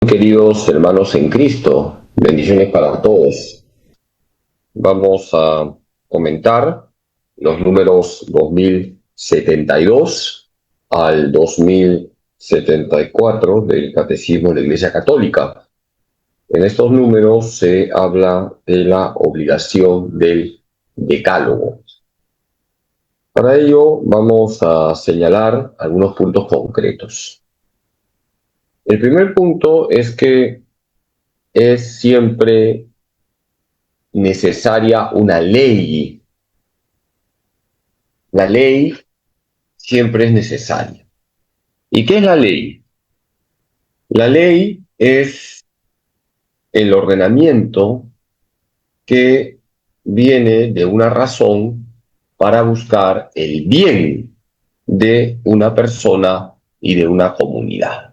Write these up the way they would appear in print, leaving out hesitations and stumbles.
Queridos hermanos en Cristo, bendiciones para todos. Vamos a comentar los números 2072 al 2074 del Catecismo de la Iglesia Católica. En estos números se habla de la obligación del decálogo. Para ello vamos a señalar algunos puntos concretos. El primer punto es que es siempre necesaria una ley. La ley siempre es necesaria. ¿Y qué es la ley? La ley es el ordenamiento que viene de una razón para buscar el bien de una persona y de una comunidad.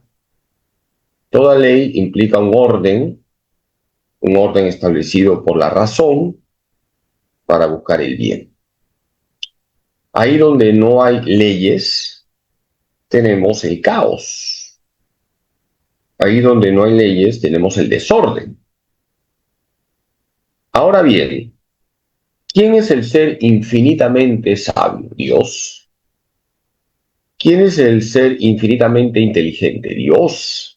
Toda ley implica un orden establecido por la razón para buscar el bien. Ahí donde no hay leyes, tenemos el caos. Ahí donde no hay leyes, tenemos el desorden. Ahora bien, ¿quién es el ser infinitamente sabio? Dios. ¿Quién es el ser infinitamente inteligente? Dios.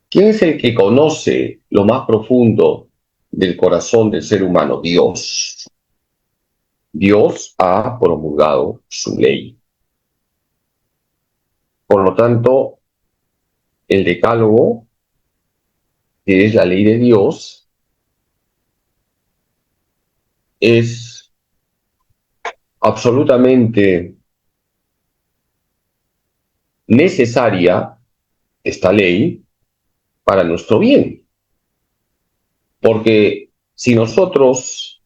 ¿Quién es el que conoce lo más profundo del corazón del ser humano? Dios. Dios ha promulgado su ley. Por lo tanto, el decálogo, que es la ley de Dios, es absolutamente necesaria esta ley para nuestro bien. Porque si nosotros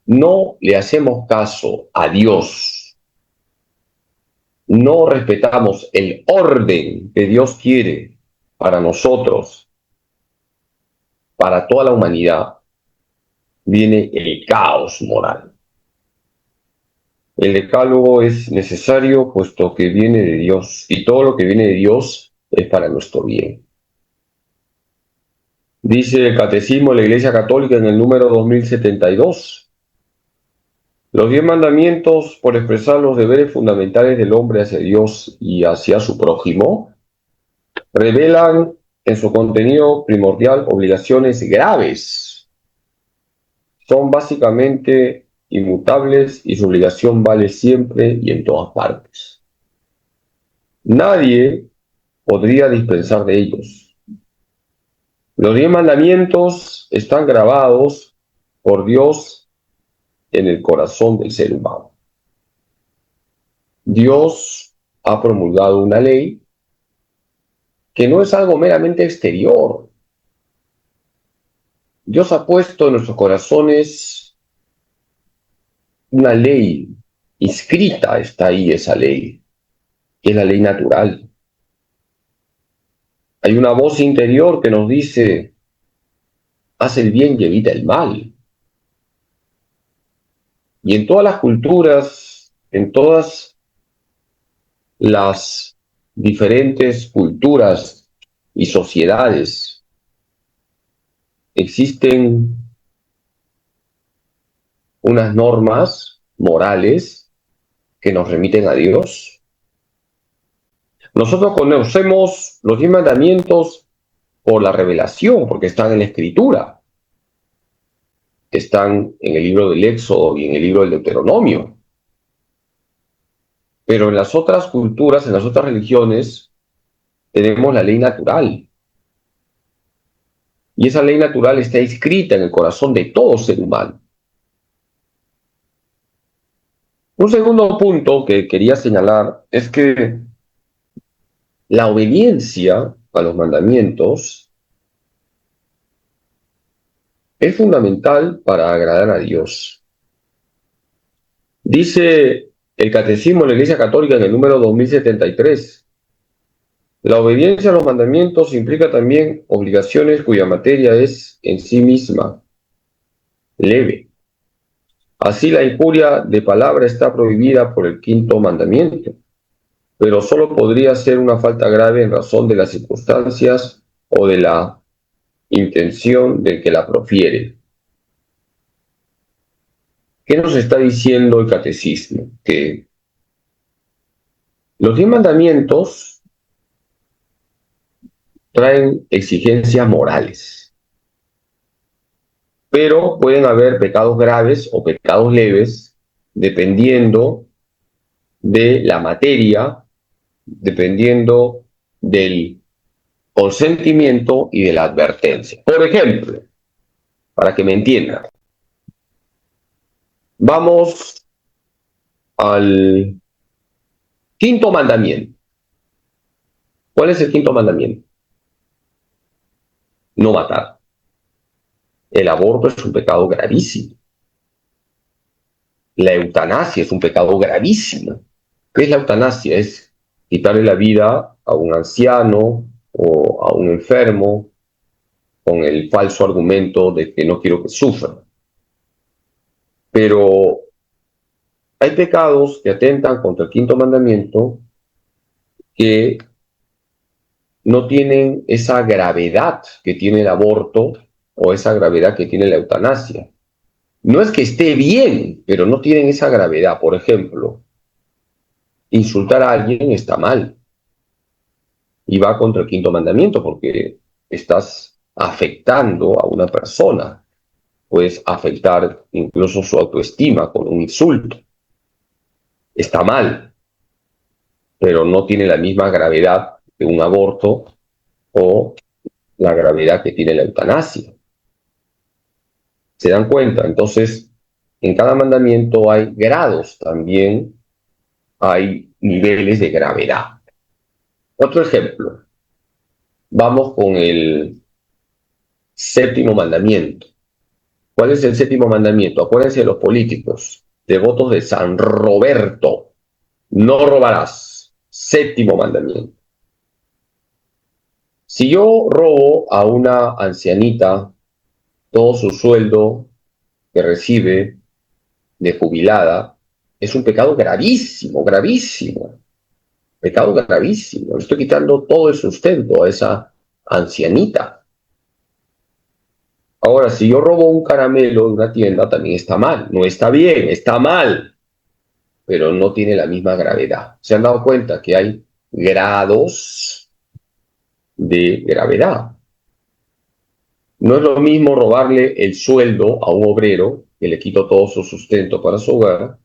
no le hacemos caso a Dios, no respetamos el orden que Dios quiere para nosotros, para toda la humanidad, viene el caos moral. El decálogo es necesario puesto que viene de Dios y todo lo que viene de Dios es para nuestro bien. Dice el Catecismo de la Iglesia Católica en el número 2072. Los 10 mandamientos, por expresar los deberes fundamentales del hombre hacia Dios y hacia su prójimo, revelan en su contenido primordial obligaciones graves. Son básicamente inmutables y su obligación vale siempre y en todas partes. Nadie podría dispensar de ellos. Los 10 mandamientos están grabados por Dios en el corazón del ser humano. Dios ha promulgado una ley que no es algo meramente exterior. Dios ha puesto en nuestros corazones una ley, inscrita está ahí esa ley, que es la ley natural. Hay una voz interior que nos dice, haz el bien y evita el mal. Y en todas las culturas, en todas las diferentes culturas y sociedades, existen unas normas morales que nos remiten a Dios. Nosotros conocemos los 10 mandamientos por la revelación, porque están en la Escritura. Están en el libro del Éxodo y en el libro del Deuteronomio. Pero en las otras culturas, en las otras religiones, tenemos la ley natural. Y esa ley natural está inscrita en el corazón de todo ser humano. Un segundo punto que quería señalar es que la obediencia a los mandamientos es fundamental para agradar a Dios. Dice el Catecismo de la Iglesia Católica en el número 2073, la obediencia a los mandamientos implica también obligaciones cuya materia es en sí misma leve. Así la injuria de palabra está prohibida por el quinto mandamiento. pero solo podría ser una falta grave en razón de las circunstancias o de la intención del que la profiere. ¿Qué nos está diciendo el catecismo? Que los 10 mandamientos traen exigencias morales, pero pueden haber pecados graves o pecados leves dependiendo de la materia, dependiendo del consentimiento y de la advertencia. Por ejemplo, para que me entiendan, vamos al quinto mandamiento. ¿Cuál es el quinto mandamiento? No matar. El aborto es un pecado gravísimo. La eutanasia es un pecado gravísimo. ¿Qué es la eutanasia? Es quitarle la vida a un anciano o a un enfermo con el falso argumento de que no quiero que sufra. Pero hay pecados que atentan contra el quinto mandamiento que no tienen esa gravedad que tiene el aborto o esa gravedad que tiene la eutanasia. No es que esté bien, pero no tienen esa gravedad. Por ejemplo, insultar a alguien está mal y va contra el quinto mandamiento porque estás afectando a una persona. Puedes afectar incluso su autoestima con un insulto. Está mal, pero no tiene la misma gravedad que un aborto o la gravedad que tiene la eutanasia. ¿Se dan cuenta? Entonces, en cada mandamiento hay grados también, hay niveles de gravedad. Otro ejemplo, vamos con el séptimo mandamiento. ¿Cuál es el séptimo mandamiento? Acuérdense de los políticos, devotos de San Roberto. No robarás. Séptimo mandamiento. Si yo robo a una ancianita todo su sueldo que recibe de jubilada, es un pecado gravísimo, gravísimo. Pecado gravísimo. Le estoy quitando todo el sustento a esa ancianita. Ahora, si yo robo un caramelo de una tienda, también está mal. No está bien, está mal, pero no tiene la misma gravedad. ¿Se han dado cuenta que hay grados de gravedad? No es lo mismo robarle el sueldo a un obrero, que le quito todo su sustento para su hogar,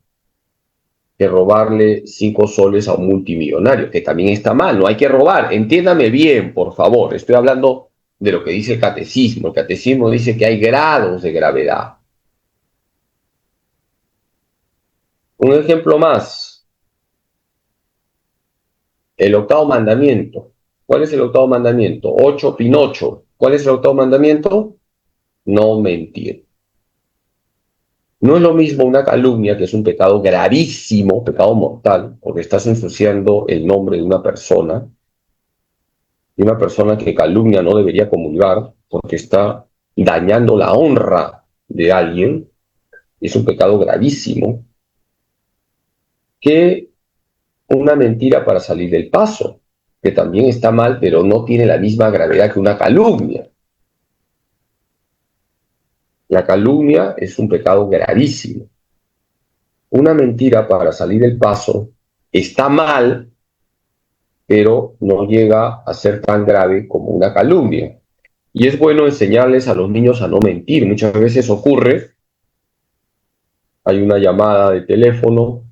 que robarle 5 soles a un multimillonario, que también está mal, no hay que robar. Entiéndame bien, por favor, estoy hablando de lo que dice el catecismo. El catecismo dice que hay grados de gravedad. Un ejemplo más, el octavo mandamiento. ¿Cuál es el octavo mandamiento? 8, Pinocho. ¿Cuál es el octavo mandamiento? No mentir. No es lo mismo una calumnia, que es un pecado gravísimo, pecado mortal, porque estás ensuciando el nombre de una persona, y una persona que calumnia no debería comulgar porque está dañando la honra de alguien, es un pecado gravísimo, que una mentira para salir del paso, que también está mal, pero no tiene la misma gravedad que una calumnia. La calumnia es un pecado gravísimo. Una mentira para salir del paso está mal, pero no llega a ser tan grave como una calumnia. Y es bueno enseñarles a los niños a no mentir. Muchas veces ocurre, hay una llamada de teléfono,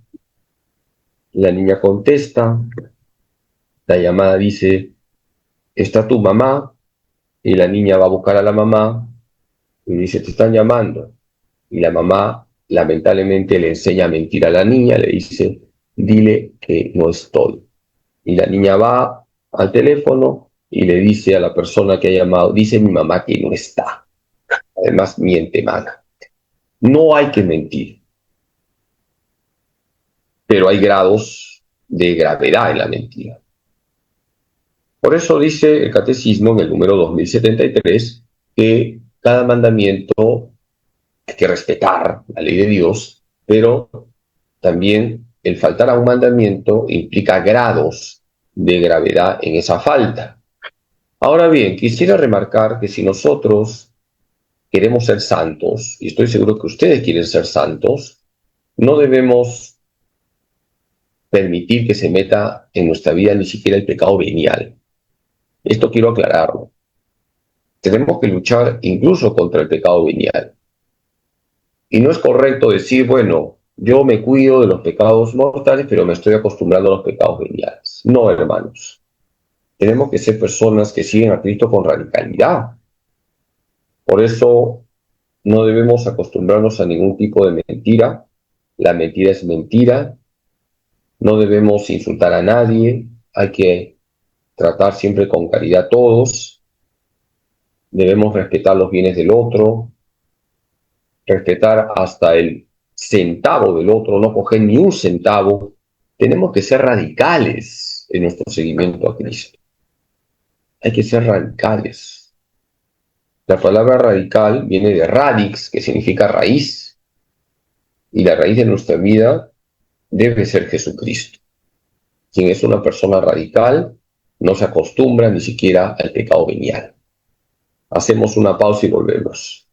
la niña contesta, la llamada dice, ¿está tu mamá? Y la niña va a buscar a la mamá y dice, te están llamando. Y la mamá lamentablemente le enseña a mentir a la niña, le dice, dile que no estoy. Y la niña va al teléfono y le dice a la persona que ha llamado, dice mi mamá que no está. Además miente mal. No hay que mentir, pero hay grados de gravedad en la mentira. Por eso dice el catecismo en el número 2073 que cada mandamiento hay que respetar la ley de Dios, pero también el faltar a un mandamiento implica grados de gravedad en esa falta. Ahora bien, quisiera remarcar que si nosotros queremos ser santos, y estoy seguro que ustedes quieren ser santos, no debemos permitir que se meta en nuestra vida ni siquiera el pecado venial. Esto quiero aclararlo. Tenemos que luchar incluso contra el pecado venial. Y no es correcto decir, bueno, yo me cuido de los pecados mortales, pero me estoy acostumbrando a los pecados veniales. No, hermanos. Tenemos que ser personas que siguen a Cristo con radicalidad. Por eso no debemos acostumbrarnos a ningún tipo de mentira. La mentira es mentira. No debemos insultar a nadie. Hay que tratar siempre con caridad a todos. Debemos respetar los bienes del otro. Respetar hasta el centavo del otro, no coger ni un centavo. Tenemos que ser radicales en nuestro seguimiento a Cristo. Hay que ser radicales. La palabra radical viene de radix, que significa raíz, y la raíz de nuestra vida debe ser Jesucristo. Quien es una persona radical no se acostumbra ni siquiera al pecado venial. Hacemos una pausa y volvemos.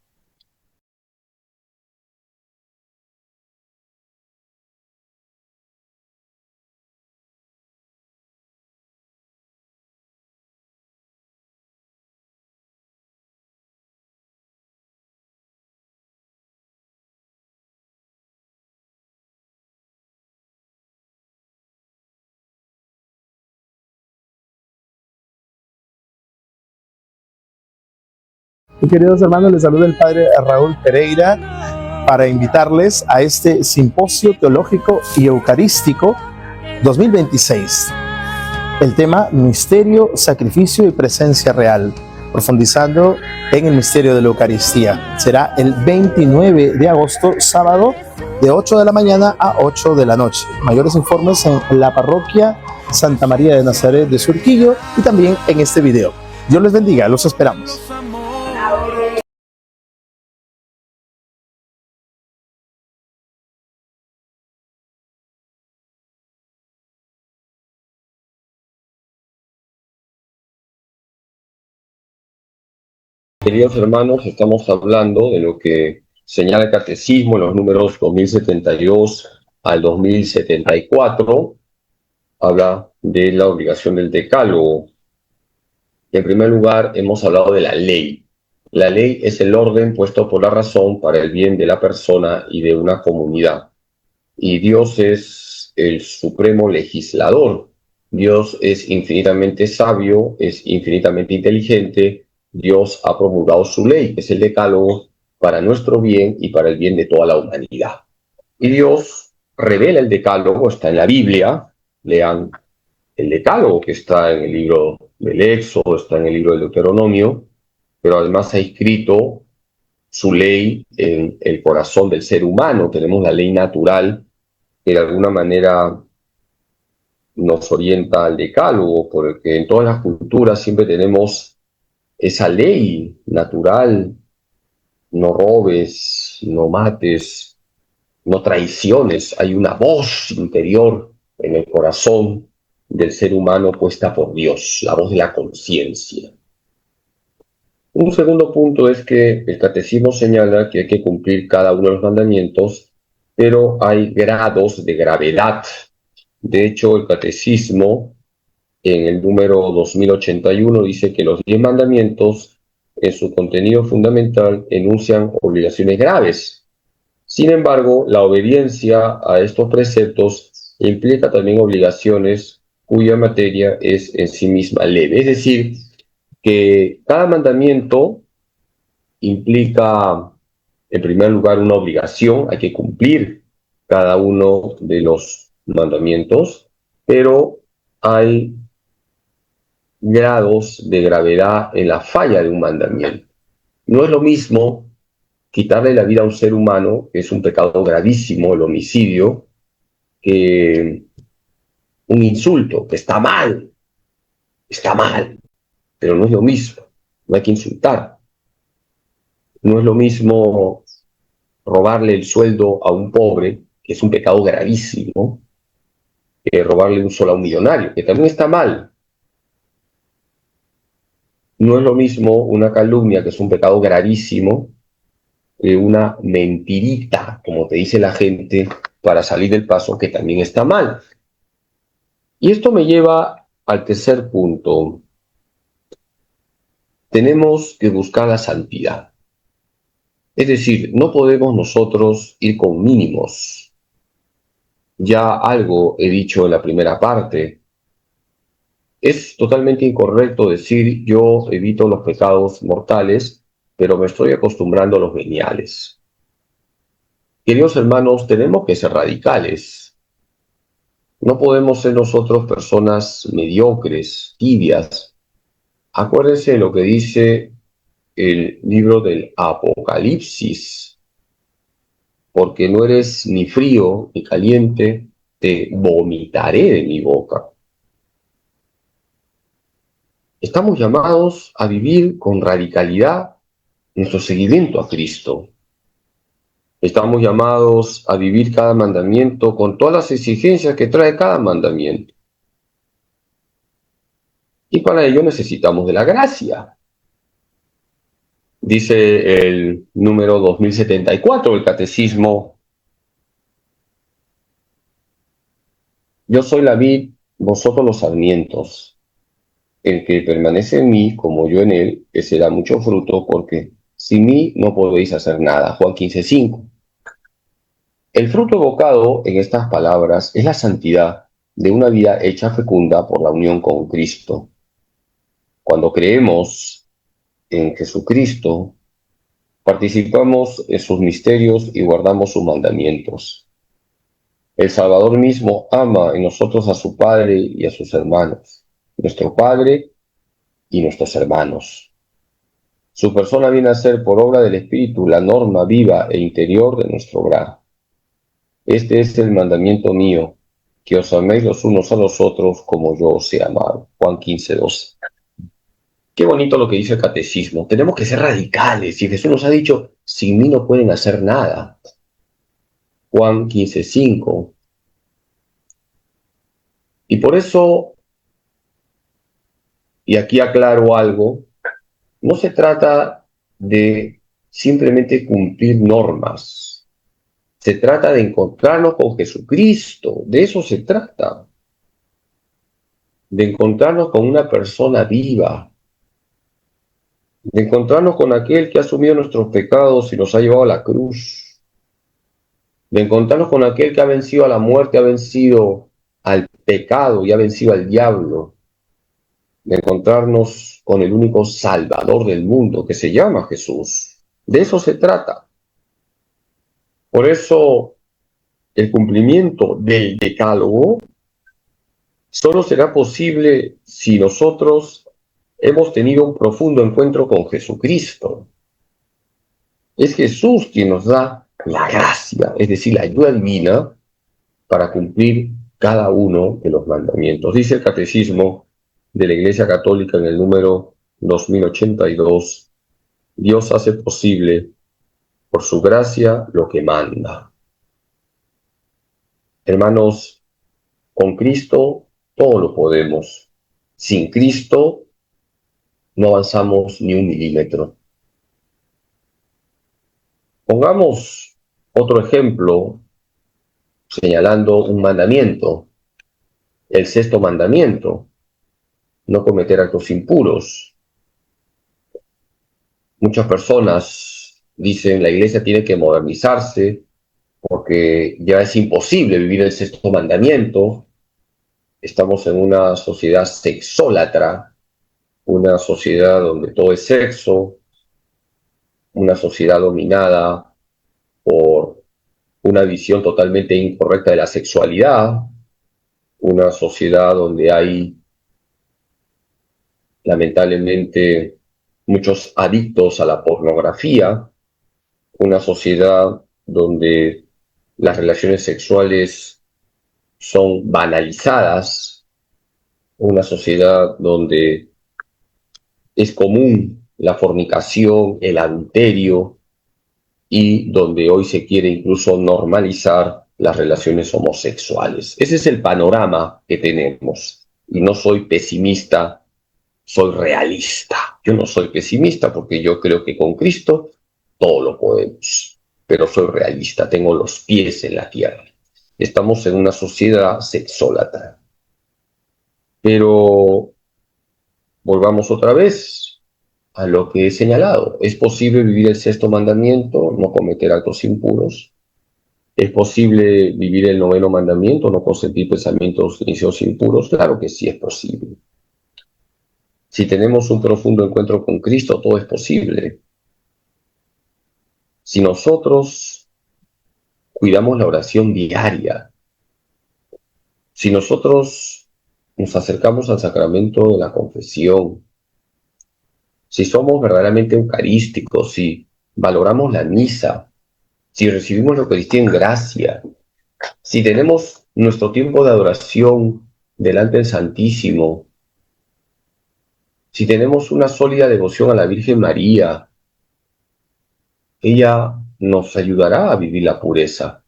Y queridos hermanos, les saluda el Padre Raúl Pereira para invitarles a este Simposio Teológico y Eucarístico 2026. El tema: Misterio, Sacrificio y Presencia Real, profundizando en el misterio de la Eucaristía. Será el 29 de agosto, sábado, de 8 de la mañana a 8 de la noche. Mayores informes en la parroquia Santa María de Nazaret de Surquillo y también en este video. Dios les bendiga, los esperamos. Queridos hermanos, estamos hablando de lo que señala el Catecismo en los números 2072 al 2074. Habla de la obligación del decálogo. En primer lugar, hemos hablado de la ley. La ley es el orden puesto por la razón para el bien de la persona y de una comunidad. Y Dios es el supremo legislador. Dios es infinitamente sabio, es infinitamente inteligente. Dios ha promulgado su ley, que es el decálogo, para nuestro bien y para el bien de toda la humanidad. Y Dios revela el decálogo, está en la Biblia. Lean el decálogo que está en el libro del Éxodo, está en el libro del Deuteronomio, pero además ha escrito su ley en el corazón del ser humano. Tenemos la ley natural que de alguna manera nos orienta al decálogo, porque en todas las culturas siempre tenemos esa ley natural: no robes, no mates, no traiciones. Hay una voz interior en el corazón del ser humano puesta por Dios, la voz de la conciencia. Un segundo punto es que el Catecismo señala que hay que cumplir cada uno de los mandamientos, pero hay grados de gravedad. De hecho, el Catecismo, en el número 2081, dice que los 10 mandamientos, en su contenido fundamental, enuncian obligaciones graves. Sin embargo, la obediencia a estos preceptos implica también obligaciones cuya materia es en sí misma leve. Es decir, que cada mandamiento implica, en primer lugar, una obligación. Hay que cumplir cada uno de los mandamientos, pero hay grados de gravedad en la falla de un mandamiento. No es lo mismo quitarle la vida a un ser humano, que es un pecado gravísimo, el homicidio, que un insulto, que está mal, pero no es lo mismo. No hay que insultar. No es lo mismo robarle el sueldo a un pobre, que es un pecado gravísimo, robarle un sol a un millonario, que también está mal. No es lo mismo una calumnia, que es un pecado gravísimo, que una mentirita, como te dice la gente, para salir del paso, que también está mal. Y esto me lleva al tercer punto. Tenemos que buscar la santidad. Es decir, no podemos nosotros ir con mínimos. Ya algo he dicho en la primera parte. Es totalmente incorrecto decir yo evito los pecados mortales, pero me estoy acostumbrando a los veniales. Queridos hermanos, tenemos que ser radicales. No podemos ser nosotros personas mediocres, tibias. Acuérdense de lo que dice el libro del Apocalipsis. Porque no eres ni frío ni caliente, te vomitaré de mi boca. Estamos llamados a vivir con radicalidad nuestro seguimiento a Cristo. Estamos llamados a vivir cada mandamiento con todas las exigencias que trae cada mandamiento. Y para ello necesitamos de la gracia. Dice el número 2074 del Catecismo: yo soy la vid, vosotros los sarmientos. El que permanece en mí, como yo en él, ese da mucho fruto, porque sin mí no podéis hacer nada. Juan 15:5. El fruto evocado en estas palabras es la santidad de una vida hecha fecunda por la unión con Cristo. Cuando creemos en Jesucristo, participamos en sus misterios y guardamos sus mandamientos. El Salvador mismo ama en nosotros a su Padre y a sus hermanos, nuestro Padre y nuestros hermanos. Su persona viene a ser, por obra del Espíritu, la norma viva e interior de nuestro hogar. Este es el mandamiento mío, que os améis los unos a los otros como yo os he amado. Juan 15:12. Qué bonito lo que dice el Catecismo. Tenemos que ser radicales. Y Jesús nos ha dicho, sin mí no pueden hacer nada. Juan 15:5. Y por eso, y aquí aclaro algo, no se trata de simplemente cumplir normas. Se trata de encontrarnos con Jesucristo. De eso se trata. De encontrarnos con una persona viva. De encontrarnos con aquel que ha asumido nuestros pecados y nos ha llevado a la cruz. De encontrarnos con aquel que ha vencido a la muerte, ha vencido al pecado y ha vencido al diablo. De encontrarnos con el único Salvador del mundo, que se llama Jesús. De eso se trata. Por eso, el cumplimiento del decálogo solo será posible si nosotros hemos tenido un profundo encuentro con Jesucristo. Es Jesús quien nos da la gracia, es decir, la ayuda divina para cumplir cada uno de los mandamientos. Dice el Catecismo de la Iglesia Católica en el número 2082, Dios hace posible por su gracia lo que manda. Hermanos, con Cristo todo lo podemos. Sin Cristo no avanzamos ni un milímetro. Pongamos otro ejemplo señalando un mandamiento, el sexto mandamiento, no cometer actos impuros. Muchas personas dicen la iglesia tiene que modernizarse porque ya es imposible vivir el sexto mandamiento. Estamos en una sociedad sexólatra, una sociedad donde todo es sexo, una sociedad dominada por una visión totalmente incorrecta de la sexualidad, una sociedad donde hay lamentablemente muchos adictos a la pornografía, una sociedad donde las relaciones sexuales son banalizadas, una sociedad donde es común la fornicación, el adulterio, y donde hoy se quiere incluso normalizar las relaciones homosexuales. Ese es el panorama que tenemos. Y no soy pesimista, soy realista. Yo no soy pesimista porque yo creo que con Cristo todo lo podemos. Pero soy realista, tengo los pies en la tierra. Estamos en una sociedad sexólatra. Pero volvamos otra vez a lo que he señalado. ¿Es posible vivir el sexto mandamiento, no cometer actos impuros? ¿Es posible vivir el noveno mandamiento, no consentir pensamientos ni deseos impuros? Claro que sí es posible. Si tenemos un profundo encuentro con Cristo, todo es posible. Si nosotros cuidamos la oración diaria, si nosotros nos acercamos al sacramento de la confesión, si somos verdaderamente eucarísticos, si valoramos la misa, si recibimos la Eucaristía en gracia, si tenemos nuestro tiempo de adoración delante del Santísimo, si tenemos una sólida devoción a la Virgen María, ella nos ayudará a vivir la pureza.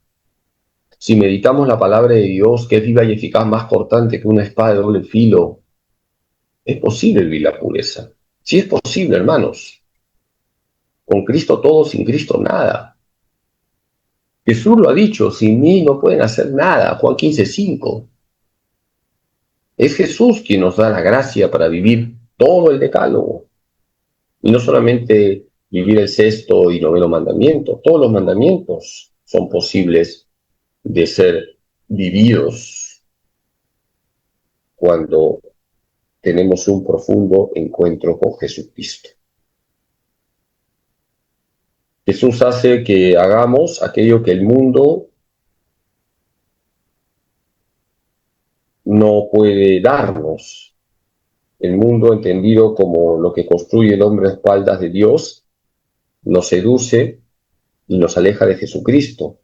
Si meditamos la palabra de Dios, que es viva y eficaz, más cortante que una espada de doble filo, es posible vivir la pureza. Sí es posible, hermanos. Con Cristo todo, sin Cristo nada. Jesús lo ha dicho, sin mí no pueden hacer nada. Juan 15:5. Es Jesús quien nos da la gracia para vivir todo el decálogo. Y no solamente vivir el sexto y noveno mandamiento. Todos los mandamientos son posibles de ser vividos cuando tenemos un profundo encuentro con Jesucristo. Jesús hace que hagamos aquello que el mundo no puede darnos. El mundo, entendido como lo que construye el hombre a espaldas de Dios, nos seduce y nos aleja de Jesucristo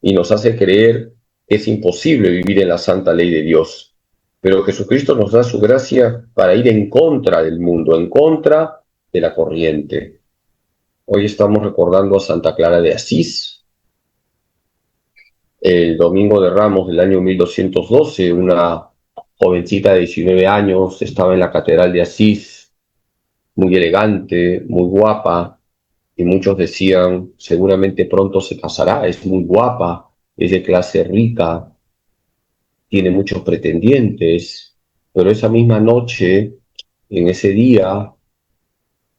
y nos hace creer que es imposible vivir en la santa ley de Dios. Pero Jesucristo nos da su gracia para ir en contra del mundo, en contra de la corriente. Hoy estamos recordando a Santa Clara de Asís. El domingo de Ramos del año 1212, una jovencita de 19 años estaba en la Catedral de Asís, muy elegante, muy guapa, y muchos decían, seguramente pronto se casará, es muy guapa, es de clase rica, tiene muchos pretendientes, pero esa misma noche, en ese día,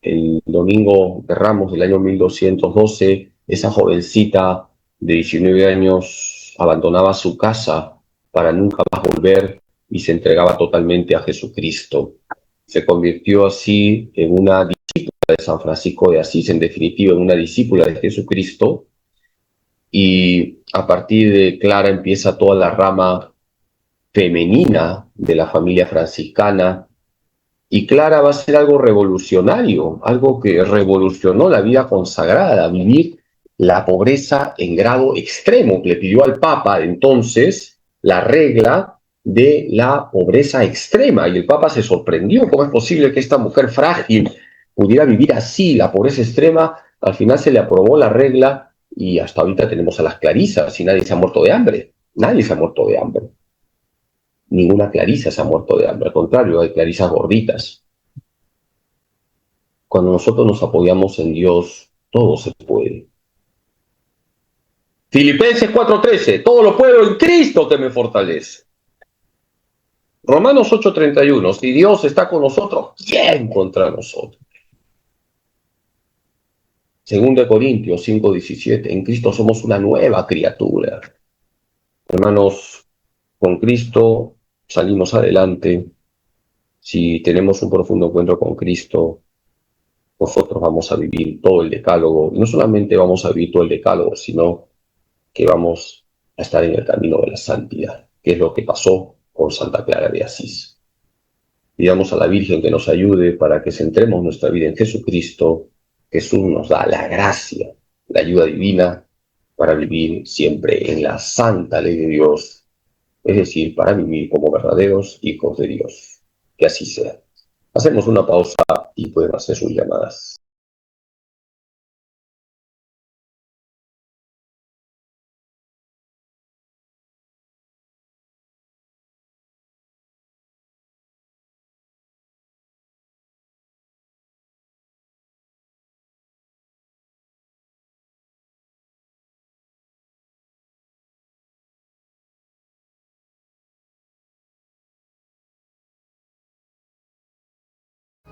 el domingo de Ramos del año 1212, esa jovencita de 19 años abandonaba su casa para nunca más volver y se entregaba totalmente a Jesucristo. Se convirtió así en una discípula de San Francisco de Asís, en definitiva, en una discípula de Jesucristo, y a partir de Clara empieza toda la rama femenina de la familia franciscana, y Clara va a ser algo revolucionario, algo que revolucionó la vida consagrada, vivir la pobreza en grado extremo. Le pidió al Papa entonces la regla de la pobreza extrema, y el Papa se sorprendió. ¿Cómo es posible que esta mujer frágil pudiera vivir así, la pobreza extrema? Al final se le aprobó la regla y hasta ahorita tenemos a las clarisas y nadie se ha muerto de hambre. Nadie se ha muerto de hambre. Ninguna clarisa se ha muerto de hambre, al contrario, hay clarisas gorditas. Cuando nosotros nos apoyamos en Dios, todo se puede. Filipenses 4:13, todo lo puedo en Cristo que me fortalece. Romanos 8:31, si Dios está con nosotros, ¿quién contra nosotros? 2 Corintios 5:17, en Cristo somos una nueva criatura. Hermanos, con Cristo salimos adelante. Si tenemos un profundo encuentro con Cristo, nosotros vamos a vivir todo el decálogo. Y no solamente vamos a vivir todo el decálogo, sino que vamos a estar en el camino de la santidad, que es lo que pasó con Santa Clara de Asís. Pidamos a la Virgen que nos ayude para que centremos nuestra vida en Jesucristo. Jesús nos da la gracia, la ayuda divina para vivir siempre en la santa ley de Dios, es decir, para vivir como verdaderos hijos de Dios. Que así sea. Hacemos una pausa y pueden hacer sus llamadas.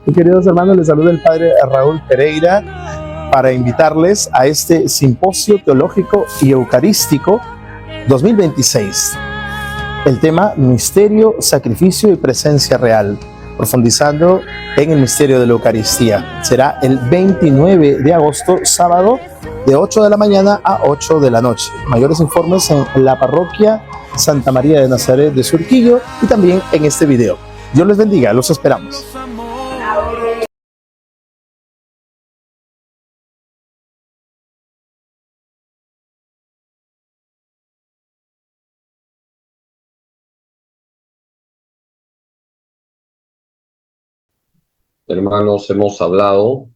Muy queridos hermanos, les saluda el Padre Raúl Pereira para invitarles a este Simposio Teológico y Eucarístico 2026. El tema Misterio, Sacrificio y Presencia Real, profundizando en el misterio de la Eucaristía. Será el 29 de agosto, sábado, de 8 de la mañana a 8 de la noche. Mayores informes en la parroquia Santa María de Nazaret de Surquillo y también en este video. Dios les bendiga, los esperamos. Hermanos, hemos hablado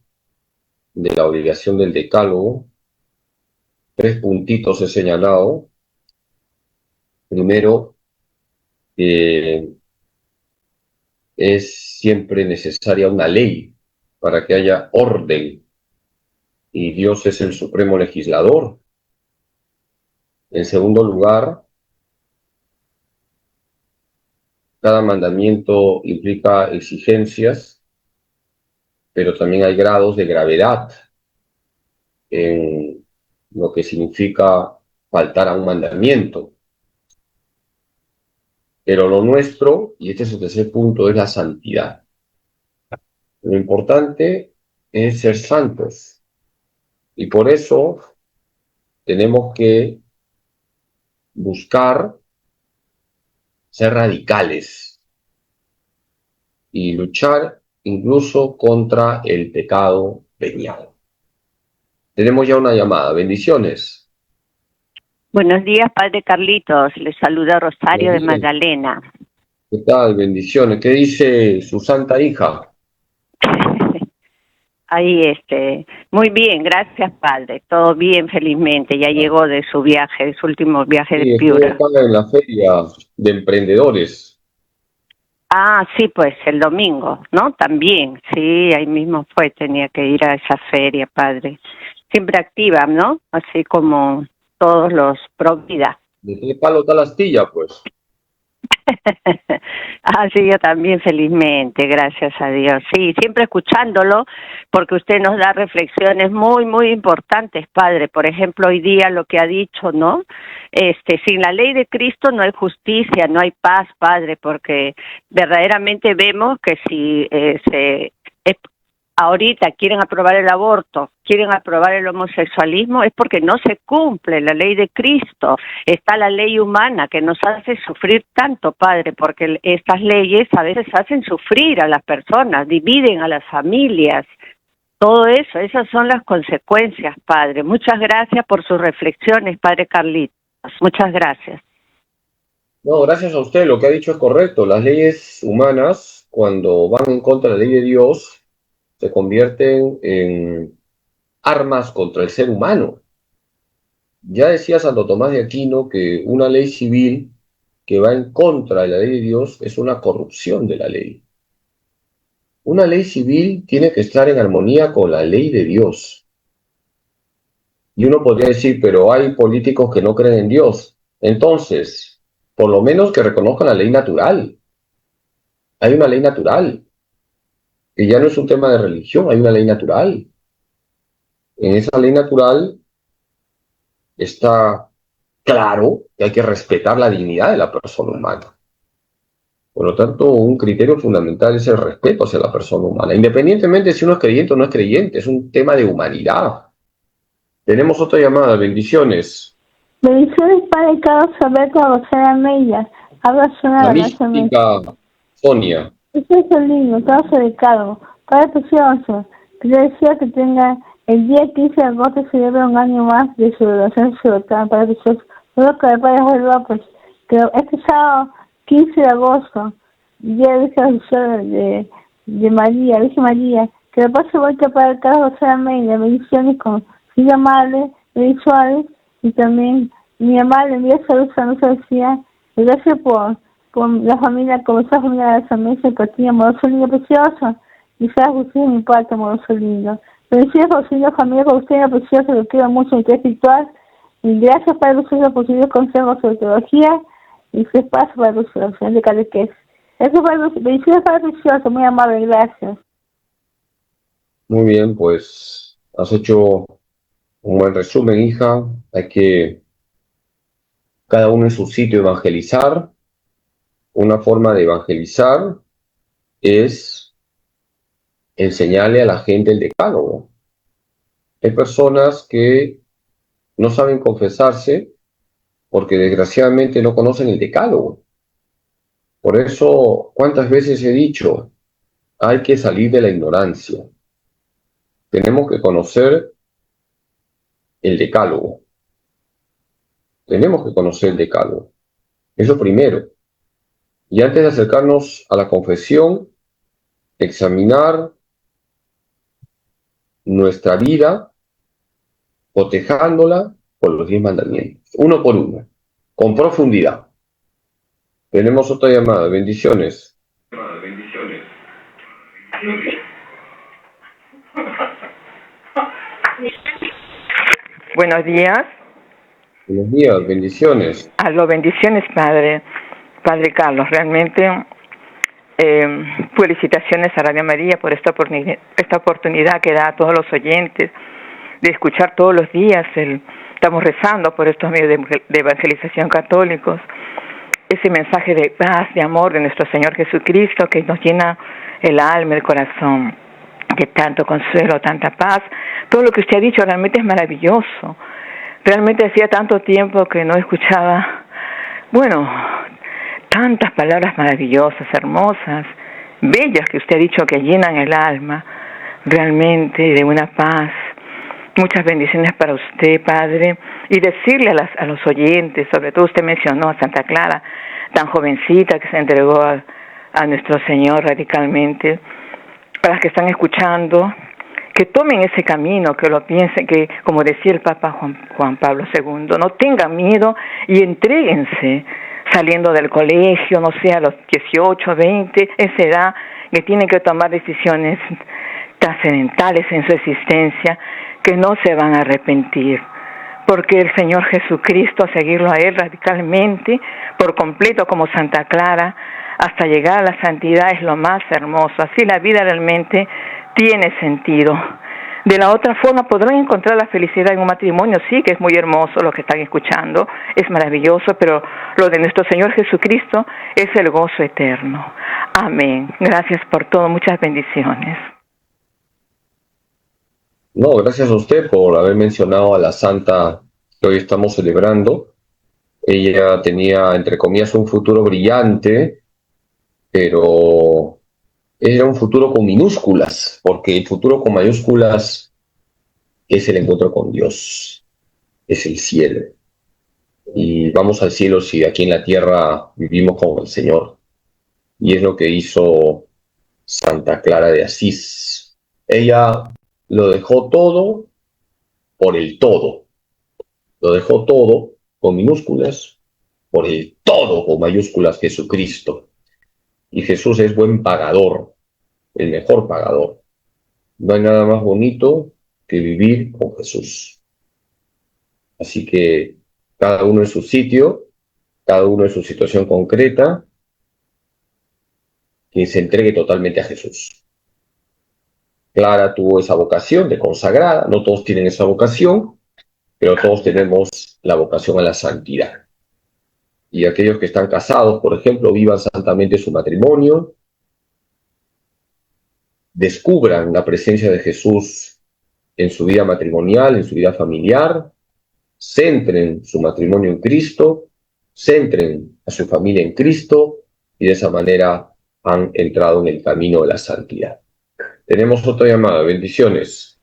de la obligación del decálogo. 3 puntitos he señalado. Primero, es siempre necesaria una ley para que haya orden, y Dios es el supremo legislador. En segundo lugar, cada mandamiento implica exigencias, pero también hay grados de gravedad en lo que significa faltar a un mandamiento. Pero lo nuestro, y este es el tercer punto, es la santidad. Lo importante es ser santos, y por eso tenemos que buscar ser radicales y luchar incluso contra el pecado venial. Tenemos ya una llamada. Bendiciones. Buenos días, Padre Carlitos. Les saluda Rosario de Magdalena. ¿Qué tal? Bendiciones. ¿Qué dice su santa hija? Ahí, muy bien, gracias, Padre. Todo bien, felizmente. Ya llegó de su viaje, de su último viaje de Piura. Estuve en la feria de emprendedores. Ah, sí, pues, el domingo, ¿no? También, sí, ahí mismo fue, tenía que ir a esa feria, Padre. Siempre activa, ¿no? Así como todos los pro vida. ¿De qué palo está la astilla, pues? Ah, sí, yo también, felizmente, gracias a Dios. Sí, siempre escuchándolo, porque usted nos da reflexiones muy, muy importantes, Padre. Por ejemplo, hoy día lo que ha dicho, ¿no? Sin la ley de Cristo no hay justicia, no hay paz, Padre, porque verdaderamente vemos que si ahorita quieren aprobar el aborto, quieren aprobar el homosexualismo, es porque no se cumple la ley de Cristo. Está la ley humana que nos hace sufrir tanto, Padre, porque estas leyes a veces hacen sufrir a las personas, dividen a las familias. Todo eso, esas son las consecuencias, Padre. Muchas gracias por sus reflexiones, Padre Carlitos. Muchas gracias. No, gracias a usted. Lo que ha dicho es correcto. Las leyes humanas, cuando van en contra de la ley de Dios, se convierten en armas contra el ser humano. Ya decía Santo Tomás de Aquino que una ley civil que va en contra de la ley de Dios es una corrupción de la ley. Una ley civil tiene que estar en armonía con la ley de Dios. Y uno podría decir, pero hay políticos que no creen en Dios. Entonces, por lo menos que reconozcan la ley natural. Hay una ley natural. Que ya no es un tema de religión, hay una ley natural. En esa ley natural está claro que hay que respetar la dignidad de la persona humana. Por lo tanto, un criterio fundamental es el respeto hacia la persona humana, independientemente si uno es creyente o no es creyente, es un tema de humanidad. Tenemos otra llamada. Bendiciones. Bendiciones, Padre Carlos Alberto Rosera Meya. Habla la mística Sonia. Este es el lindo, Carlos de Cargo. Padre Precioso, que le decía que tenga el día 15 de agosto se celebra un año más de su oración sacerdotal, Padre Precioso. Solo que el Padre López, que este sábado 15 de agosto, día de Virgen de María, Virgen María, que le pase vuelta para el Carlos Rosera Meya, bendiciones con Silvia Amable, Luis Suárez, y también mi amable envía salud a nuestra decía, gracias por la familia, como esa familia de San Mesa, que tiene amoroso lindo precioso, y sea justicia en mi parte, amoroso lindo. Bendiciones por su linda familia, por usted, precioso, lo quiero mucho en el espiritual, y gracias Padre Lucero por sus consejos sobre teología, y su espacio para Lucero, de catequesis. Eso fue bendiciones Padre Precioso, muy amable, gracias. Muy bien, pues has hecho un buen resumen, hija. Hay que cada uno en su sitio evangelizar. Una forma de evangelizar es enseñarle a la gente el decálogo. Hay personas que no saben confesarse porque desgraciadamente no conocen el decálogo. Por eso, ¿cuántas veces he dicho? Hay que salir de la ignorancia. Tenemos que conocer el decálogo. Tenemos que conocer el decálogo. Eso primero. Y antes de acercarnos a la confesión, examinar nuestra vida, cotejándola por los 10 mandamientos, uno por uno, con profundidad. Tenemos otra llamada. Bendiciones. Buenos días. Buenos días, bendiciones. Aló, bendiciones, Padre Carlos. Realmente, felicitaciones a Radio María por esta oportunidad que da a todos los oyentes de escuchar todos los días. Estamos rezando por estos medios de evangelización católicos. Ese mensaje de paz, de amor de nuestro Señor Jesucristo que nos llena el alma, el corazón, de tanto consuelo, tanta paz. Todo lo que usted ha dicho realmente es maravilloso. Realmente hacía tanto tiempo que no escuchaba, tantas palabras maravillosas, hermosas, bellas que usted ha dicho que llenan el alma, realmente de una paz. Muchas bendiciones para usted, Padre, y decirle a los oyentes, sobre todo usted mencionó a Santa Clara, tan jovencita que se entregó a nuestro Señor radicalmente, para los que están escuchando, que tomen ese camino, que lo piensen, que como decía el Papa Juan Pablo II, no tengan miedo y entréguense saliendo del colegio, no sé, a los 18, 20, esa edad que tienen que tomar decisiones trascendentales en su existencia, que no se van a arrepentir, porque el Señor Jesucristo, seguirlo a Él radicalmente, por completo como Santa Clara, hasta llegar a la santidad es lo más hermoso. Así la vida realmente tiene sentido. De la otra forma podrán encontrar la felicidad en un matrimonio, sí, que es muy hermoso lo que están escuchando, es maravilloso, pero lo de nuestro Señor Jesucristo es el gozo eterno. Amén. Gracias por todo, muchas bendiciones. No, gracias a usted por haber mencionado a la santa que hoy estamos celebrando. Ella tenía, entre comillas, un futuro brillante, pero era un futuro con minúsculas, porque el futuro con mayúsculas es el encuentro con Dios, es el cielo. Y vamos al cielo si aquí en la tierra vivimos con el Señor. Y es lo que hizo Santa Clara de Asís. Ella lo dejó todo por el todo. Lo dejó todo con minúsculas por el todo con mayúsculas, Jesucristo. Y Jesús es buen pagador, el mejor pagador. No hay nada más bonito que vivir con Jesús. Así que cada uno en su sitio, cada uno en su situación concreta, que se entregue totalmente a Jesús. Clara tuvo esa vocación de consagrada, no todos tienen esa vocación, pero todos tenemos la vocación a la santidad. Y aquellos que están casados, por ejemplo, vivan santamente su matrimonio, descubran la presencia de Jesús en su vida matrimonial, en su vida familiar, centren su matrimonio en Cristo, centren a su familia en Cristo, y de esa manera han entrado en el camino de la santidad. Tenemos otra llamada. Bendiciones.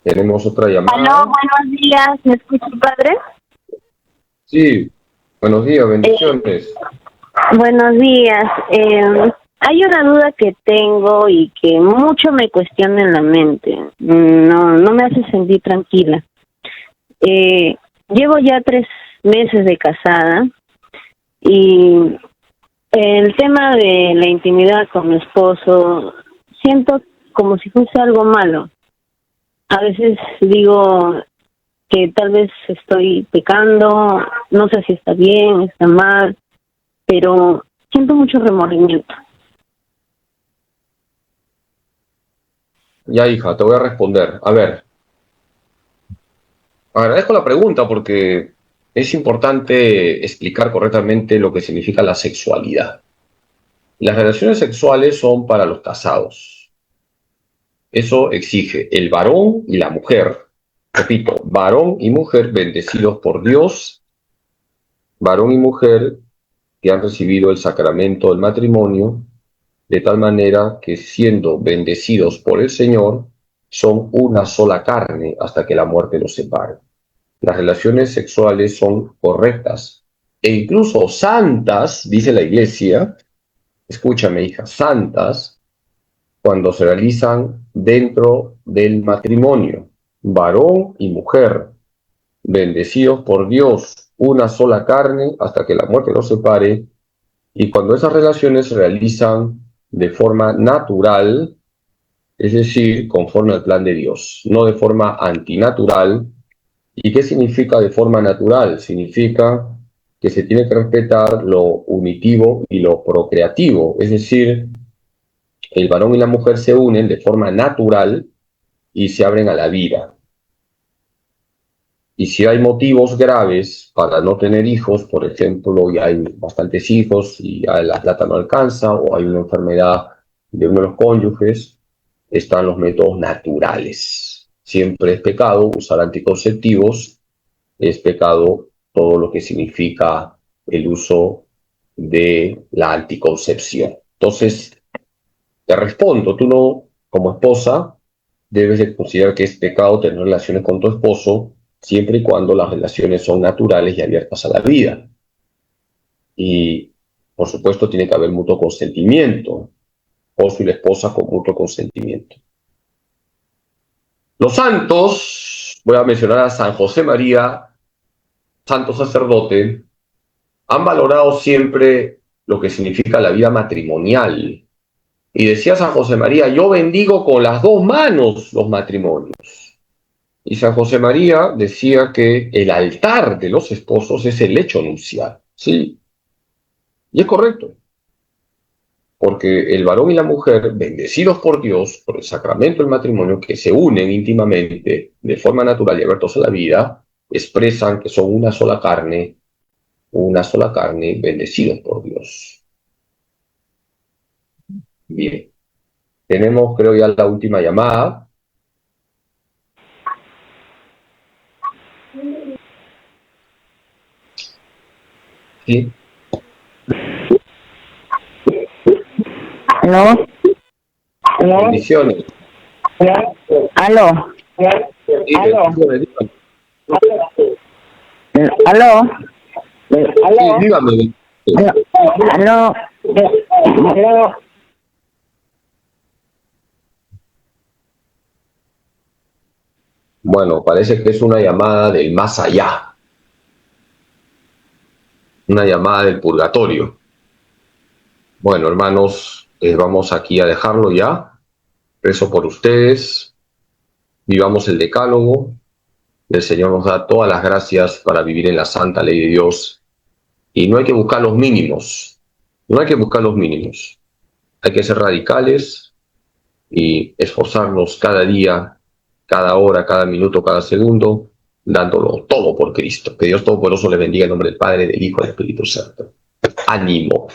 Tenemos otra llamada. Aló, buenos días, ¿me escucha, padre? Sí, buenos días, bendiciones. Buenos días. Hay una duda que tengo y que mucho me cuestiona en la mente. No me hace sentir tranquila. Llevo ya 3 meses de casada y el tema de la intimidad con mi esposo, siento como si fuese algo malo. A veces digo que tal vez estoy pecando, no sé si está bien, está mal, pero siento mucho remordimiento. Ya, hija, te voy a responder. A ver, agradezco la pregunta porque es importante explicar correctamente lo que significa la sexualidad. Las relaciones sexuales son para los casados. Eso exige el varón y la mujer. Repito, varón y mujer bendecidos por Dios, varón y mujer que han recibido el sacramento del matrimonio, de tal manera que siendo bendecidos por el Señor, son una sola carne hasta que la muerte los separe. Las relaciones sexuales son correctas e incluso santas, dice la Iglesia, escúchame hija, santas, cuando se realizan dentro del matrimonio, varón y mujer, bendecidos por Dios, una sola carne hasta que la muerte los separe, y cuando esas relaciones se realizan de forma natural, es decir, conforme al plan de Dios, no de forma antinatural. ¿Y qué significa de forma natural? Significa que se tiene que respetar lo unitivo y lo procreativo, es decir, el varón y la mujer se unen de forma natural y se abren a la vida. Y si hay motivos graves para no tener hijos, por ejemplo, y hay bastantes hijos y ya la plata no alcanza, o hay una enfermedad de uno de los cónyuges, están los métodos naturales. Siempre es pecado usar anticonceptivos, es pecado todo lo que significa el uso de la anticoncepción. Entonces, te respondo, tú no, como esposa, debes de considerar que es pecado tener relaciones con tu esposo siempre y cuando las relaciones son naturales y abiertas a la vida. Y, por supuesto, tiene que haber mutuo consentimiento, esposo y la esposa con mutuo consentimiento. Los santos, voy a mencionar a San José María, santo sacerdote, han valorado siempre lo que significa la vida matrimonial. Y decía San José María, yo bendigo con las dos manos los matrimonios. Y San José María decía que el altar de los esposos es el lecho nupcial. Sí, y es correcto. Porque el varón y la mujer, bendecidos por Dios, por el sacramento del matrimonio, que se unen íntimamente de forma natural y abiertos a la vida, expresan que son una sola carne, bendecidos por Dios. Bien, tenemos creo ya la última llamada. Sí. ¿Aló? Bendiciones. ¿Aló? Sí, ¿Aló? bendiciones, dígame. ¿Aló? Sí, dígame. ¿Aló? ¿Aló? Bueno, parece que es una llamada del más allá. Una llamada del purgatorio. Bueno, hermanos, vamos aquí a dejarlo ya. Rezo por ustedes. Vivamos el decálogo. El Señor nos da todas las gracias para vivir en la santa ley de Dios. Y no hay que buscar los mínimos. No hay que buscar los mínimos. Hay que ser radicales y esforzarnos cada día, cada hora, cada minuto, cada segundo, dándolo todo por Cristo. Que Dios Todopoderoso le bendiga en nombre del Padre, del Hijo y del Espíritu Santo. Ánimo.